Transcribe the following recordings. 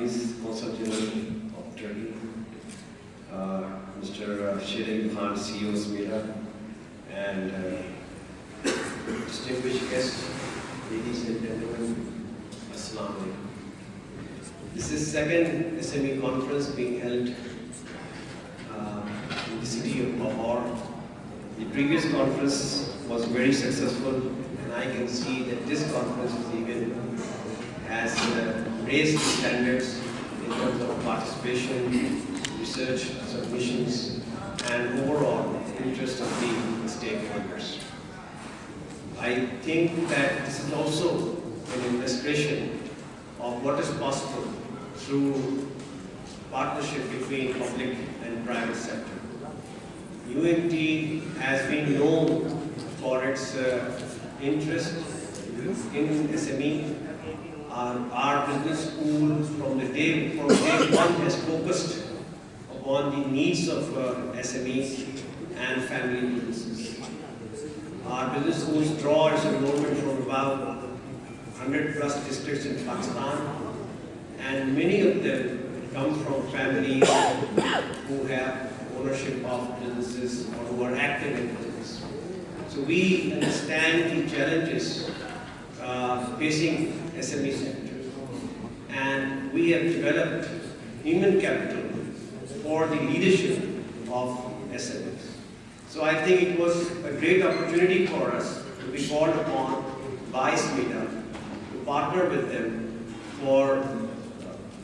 Armies, Consul General of Turkey, Mr. Shirin Khan, CEO SMEDA, and distinguished guests, ladies and gentlemen, Assalamu alaikum. This is second SME conference being held in the city of Lahore. The previous conference was very successful, and I can see that this conference is even has raised the standards in terms of participation, research, submissions, and overall interest of the stakeholders. I think that this is also an illustration of what is possible through partnership between public and private sector. UMT has been known for its interest in SME. Our business school from day one has focused upon the needs of SMEs and family businesses. Our business schools draw its enrollment from about 100+ districts in Pakistan, and many of them come from families who have ownership of businesses or who are active in business. So we understand the challenges facing SME sector, and we have developed human capital for the leadership of SMEs. So I think it was a great opportunity for us to be called upon by SMEDA to partner with them for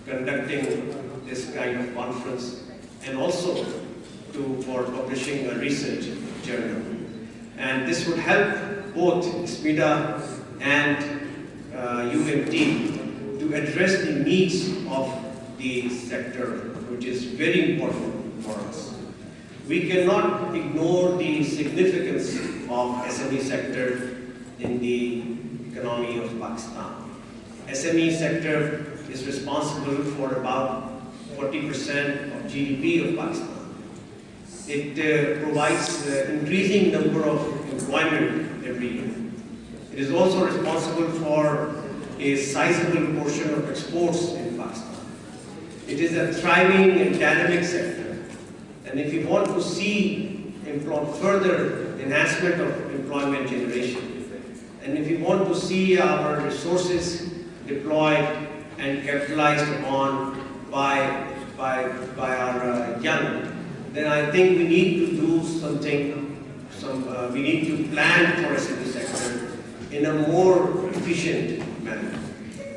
conducting this kind of conference, and also for publishing a research journal. And this would help both SMEDA and UMT to address the needs of the sector, which is very important for us. We cannot ignore the significance of SME sector in the economy of Pakistan. SME sector is responsible for about 40% of GDP of Pakistan. It provides an increasing number of employment every year. It is also responsible for a sizable portion of exports in Pakistan. It is a thriving and dynamic sector. And if you want to see further enhancement of employment generation, and if you want to see our resources deployed and capitalized upon by our young, then I think we need to do something. We need to plan for SME sector in a more efficient manner.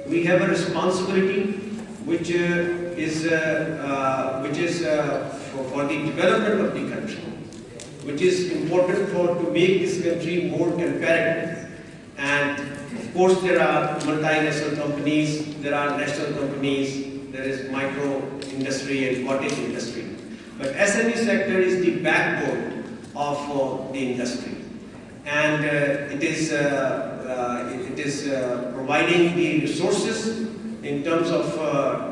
We have a responsibility which is for the development of the country, which is important to make this country more competitive. And of course, there are multinational companies, there are national companies, there is micro industry and cottage industry. But SME sector is the backbone of the industry, and it is providing the resources in terms of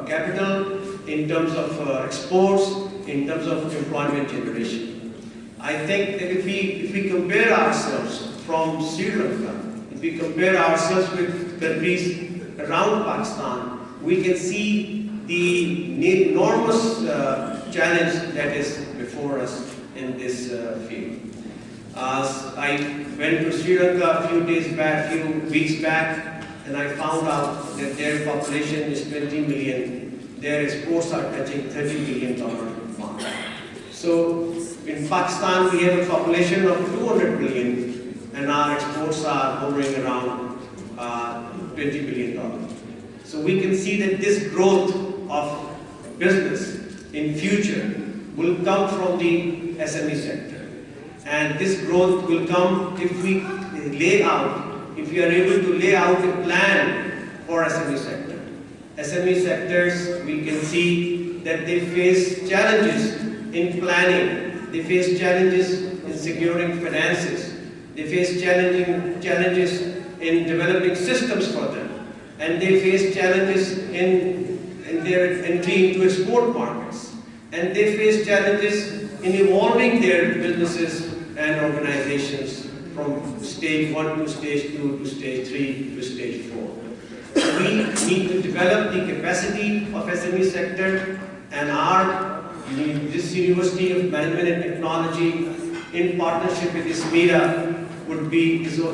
capital, in terms of exports, in terms of employment generation. I think that if we compare ourselves from Sri Lanka, if we compare ourselves with countries around Pakistan, we can see the enormous challenge that is before us in this field. I went to Sri Lanka a few weeks back, and I found out that their population is 20 million. Their exports are touching $30 billion mark. So in Pakistan, we have a population of 200 million, and our exports are hovering around $20 billion. So we can see that this growth of business in future will come from the SME sector. And this growth will come if we are able to lay out a plan for SME sector. SME sectors, we can see that they face challenges in planning, they face challenges in securing finances, they face challenges in developing systems for them, and they face challenges in their entry into export markets, and they face challenges in evolving their businesses and organizations from stage 1 to stage 2 to stage 3 to stage 4. So we need to develop the capacity of SME SME sector, and this University of Management and Technology, in partnership with ISMERA,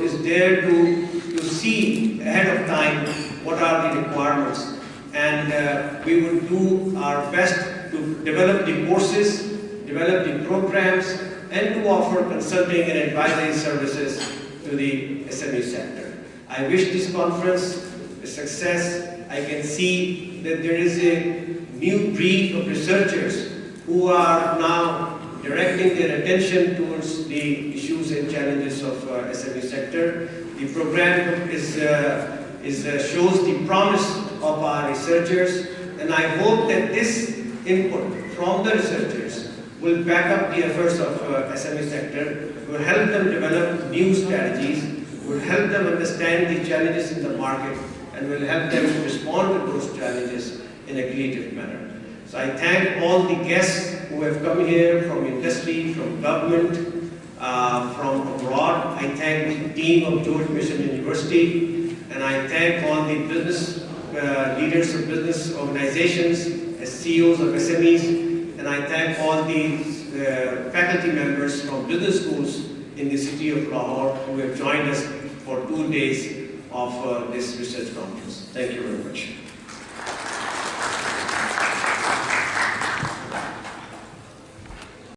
is there to see ahead of time what are the requirements, and we would do our best to develop the courses, develop the programs, and to offer consulting and advisory services to the SME sector. I wish this conference a success. I can see that there is a new breed of researchers who are now directing their attention towards the issues and challenges of SME sector. The program shows the promise of our researchers, and I hope that this input from the researchers will back up the efforts of SME sector, will help them develop new strategies, will help them understand the challenges in the market, and will help them respond to those challenges in a creative manner. So I thank all the guests who have come here from industry, from government, from abroad. I thank the team of George Mason University, and I thank all the business leaders of business organizations, as CEOs of SMEs, and I thank all the faculty members from business schools in the city of Lahore who have joined us for 2 days of this research conference. Thank you very much.